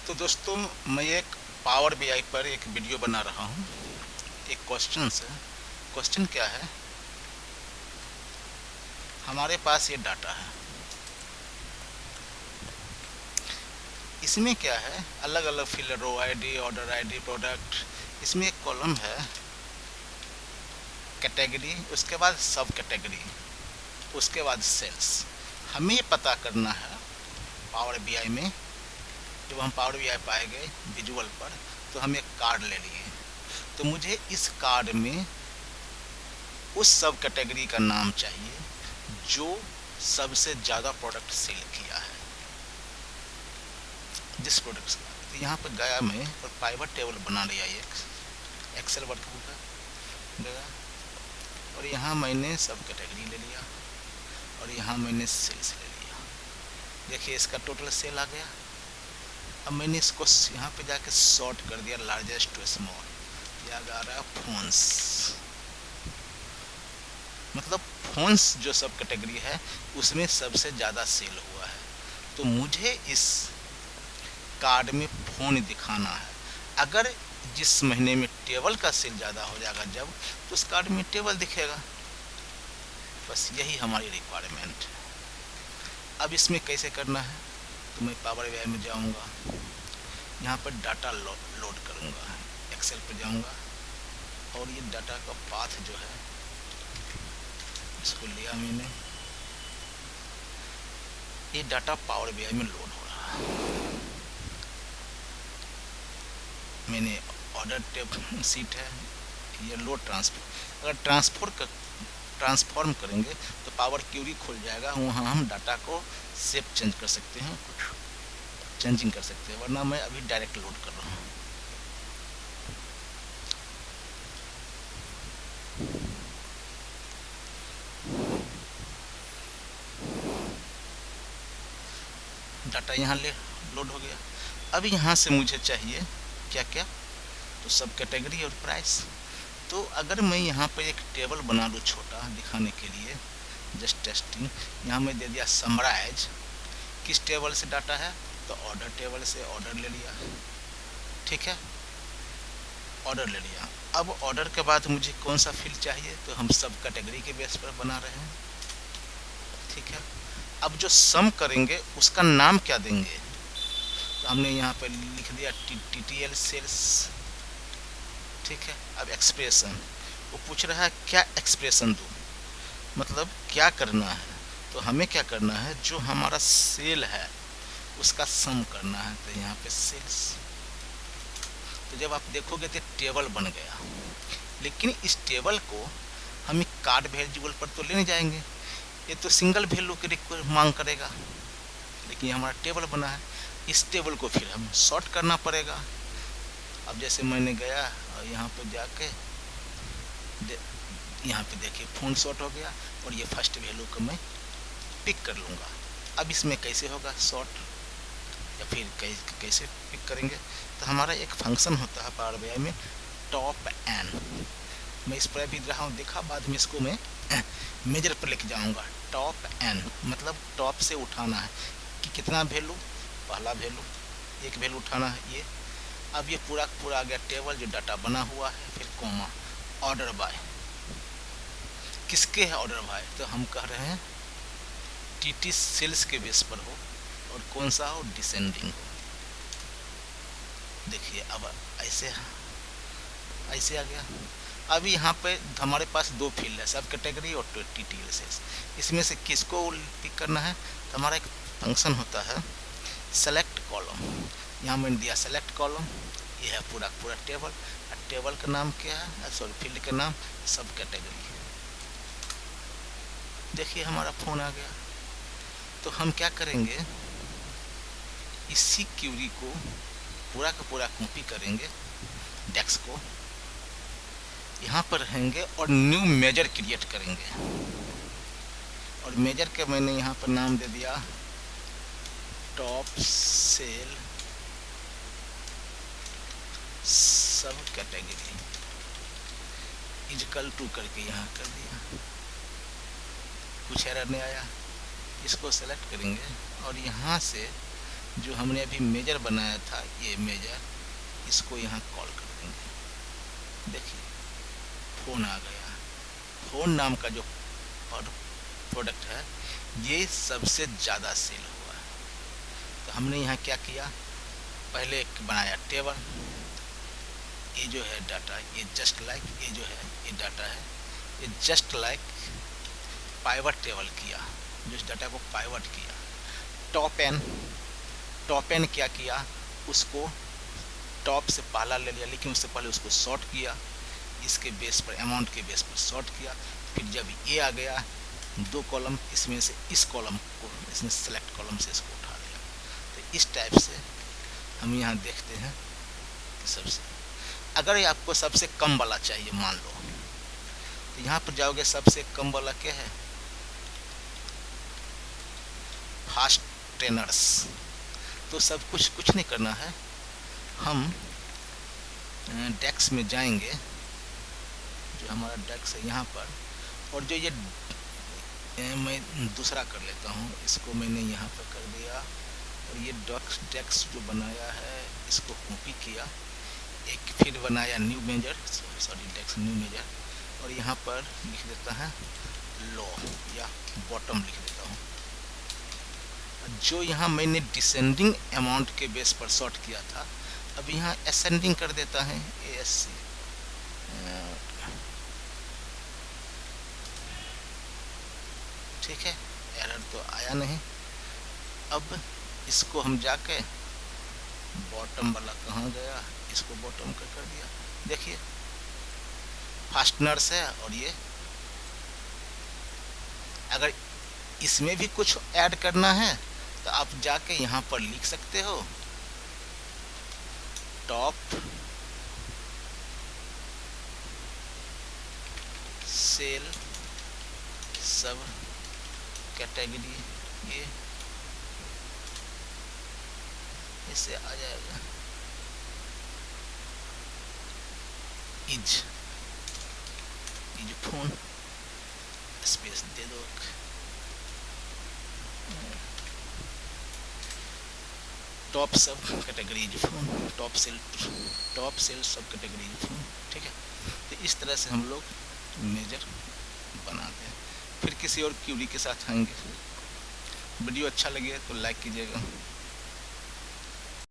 तो दोस्तों, मैं एक पावर बीआई पर एक वीडियो बना रहा हूँ। एक क्वेश्चन है। क्वेश्चन क्या है? हमारे पास ये डाटा है, इसमें क्या है, अलग अलग फील्ड, रो आईडी, ऑर्डर आईडी, प्रोडक्ट। इसमें एक कॉलम है कैटेगरी, उसके बाद सब कैटेगरी, उसके बाद सेल्स। हमें ये पता करना है पावर बीआई में। जब हम पावर बीआई पाएंगे विजुअल पर, तो हम एक कार्ड ले लिए। तो मुझे इस कार्ड में उस सब कैटेगरी का नाम चाहिए जो सबसे ज़्यादा प्रोडक्ट सेल किया है, जिस प्रोडक्ट से। तो यहाँ पर गया मैं और पाइवर टेबल बना लिया, एक एक्सेल वर्क का गया, और यहाँ मैंने सब कैटेगरी ले लिया और यहाँ मैंने सेल्स ले लिया। देखिए इसका टोटल सेल आ गया। अब मैंने इसको यहाँ पे जाके सॉर्ट कर दिया, लार्जेस्ट टू स्मॉल। यह आ रहा है फोन्स, मतलब फोन्स जो सब कैटेगरी है उसमें सबसे ज़्यादा सेल हुआ है। तो मुझे इस कार्ड में फ़ोन दिखाना है। अगर जिस महीने में टेबल का सेल ज़्यादा हो जाएगा जब, तो उस कार्ड में टेबल दिखेगा। बस यही हमारी रिक्वायरमेंट है। अब इसमें कैसे करना है, तो मैं पावर बीआई में जाऊंगा, यहाँ पर डाटा लोड करूंगा, एक्सेल पर जाऊंगा और ये डाटा का पाथ जो है इसको लिया मैंने। ये डाटा पावर बीआई में लोड हो रहा है। मैंने ऑर्डर टेब सीट है, ये लोड ट्रांसफर। अगर ट्रांसफॉर्म करेंगे तो पावर क्यूरी खुल जाएगा, वहाँ हम डाटा को सेप चेंज कर सकते हैं, कुछ चेंजिंग कर सकते हैं। वरना मैं अभी डायरेक्ट लोड कर रहा हूँ। डाटा यहाँ ले लोड हो गया। अब यहाँ से मुझे चाहिए क्या क्या, तो सब कैटेगरी और प्राइस। तो अगर मैं यहाँ पर एक टेबल बना लूँ छोटा दिखाने के लिए, जस्ट टेस्टिंग, यहाँ मैं दे दिया समराइज। किस टेबल से डाटा है, तो ऑर्डर टेबल से ऑर्डर ले लिया, ठीक है, ऑर्डर ले लिया। अब ऑर्डर के बाद मुझे कौन सा फील्ड चाहिए, तो हम सब कैटेगरी के बेस पर बना रहे हैं, ठीक है। अब जो सम करेंगे उसका नाम क्या देंगे, तो हमने यहाँ पर लिख दिया TTL सेल्स, ठीक है। अब एक्सप्रेशन, वो पूछ रहा है क्या एक्सप्रेशन दूँ, मतलब क्या करना है। तो हमें क्या करना है, जो हमारा सेल है उसका सम करना है। तो यहाँ पे सेल्स, तो जब आप देखोगे तो टेबल बन गया। लेकिन इस टेबल को हम एक कार्ड वेरिएबल पर तो ले नहीं जाएंगे, ये तो सिंगल वैल्यू के मांग करेगा। लेकिन हमारा टेबल बना है, इस टेबल को फिर हम सॉर्ट करना पड़ेगा। अब जैसे मैंने गया और यहाँ पर जाके यहाँ पे देखिए फोन सॉर्ट हो गया और ये फर्स्ट वैल्यू को मैं पिक कर लूँगा। अब इसमें कैसे होगा सॉर्ट, या फिर कैसे पिक करेंगे, तो हमारा एक फंक्शन होता है पावर बीआई में, टॉप एन। मैं इस पर भी रहा हूँ, देखा, बाद में इसको मैं मेजर पर लेके जाऊँगा। टॉप एन मतलब टॉप से उठाना है कि कितना वैल्यू, पहला वैल्यू, एक वैल्यू उठाना है ये। अब ये पूरा पूरा आ गया टेबल जो डाटा बना हुआ है, फिर कोमा, ऑर्डर बाय, किसके है ऑर्डर बाय, तो हम कह रहे हैं TT सेल्स के बेस पर हो और कौन सा हो, डिसेंडिंग हो। देखिए अब ऐसे ऐसे आ गया। अब यहाँ पे हमारे पास दो फील्ड है, सब कैटेगरी और TTL सेल्स। इसमें से किसको पिक करना है, तो हमारा एक फंक्शन होता है सेलेक्ट कॉलम। यहाँ मैंने दिया सेलेक्ट कॉलम, ये है पूरा पूरा टेबल। और टेबल का नाम क्या है, सॉरी फील्ड का नाम सब कैटेगरी। देखिए हमारा फोन आ गया। तो हम क्या करेंगे, इसी क्यूरी को पूरा का पूरा कॉपी करेंगे डेस्क को, यहाँ पर रहेंगे और न्यू मेजर क्रिएट करेंगे। और मेजर के मैंने यहाँ पर नाम दे दिया टॉप सेल सब कैटेगरी इजकल टू करके यहाँ कर दिया। कुछ एरर नहीं आया। इसको सेलेक्ट करेंगे और यहाँ से जो हमने अभी मेजर बनाया था, ये मेजर, इसको यहाँ कॉल कर देंगे। देखिए फ़ोन आ गया। फ़ोन नाम का जो प्रोडक्ट है ये सबसे ज़्यादा सेल हुआ है। तो हमने यहाँ क्या किया, पहले एक बनाया टेबल, ये जो है डाटा, ये जस्ट लाइक, ये जो है ये डाटा है, ये जस्ट लाइक पाइवट टेबल किया, जो इस डाटा को पाइवट किया। टॉप एन क्या किया, उसको टॉप से पहला ले लिया, लेकिन उससे पहले उसको शॉर्ट किया, इसके बेस पर, अमाउंट के बेस पर शॉर्ट किया। फिर जब ये आ गया 2 कॉलम, इसमें से इस कॉलम को, इसने सेलेक्ट कॉलम से इसको उठा लिया। तो इस टाइप से हम यहाँ देखते हैं कि सबसे, अगर ये आपको सबसे कम वाला चाहिए मान लो, तो यहाँ पर जाओगे, सबसे कम वाला क्या है, फास्टेनर्स। तो सब कुछ नहीं करना है, हम डेस्क में जाएंगे, जो हमारा डेस्क है यहाँ पर, और जो ये मैं दूसरा कर लेता हूँ, इसको मैंने यहाँ पर कर दिया, और ये डेस्क जो बनाया है इसको कॉपी किया, एक फिर बनाया new major, sorry desk new major, और यहाँ पर लिख देता है लो या बॉटम लिख देता हूँ। जो यहाँ मैंने डिसेंडिंग अमाउंट के बेस पर सॉर्ट किया था, अब यहाँ असेंडिंग कर देता है, ASC। ठीक है, एरर तो आया नहीं। अब इसको हम जाके बॉटम वाला कहाँ गया, इसको बॉटम का कर दिया। देखिए फास्टनर्स है, और ये अगर इसमें भी कुछ ऐड करना है तो आप जाके यहाँ पर लिख सकते हो, टॉप सेल सब कैटेगरी, ये इससे आ जाएगा इज फोन, स्पेस दे दो, टॉप सब कैटेगरीज फोन, टॉप सेल सब कैटेगरीज फोन। ठीक है, तो इस तरह से हम लोग मेजर बनाते हैं। फिर किसी और क्यूरी के साथ आएंगे। वीडियो अच्छा लगे तो लाइक कीजिएगा।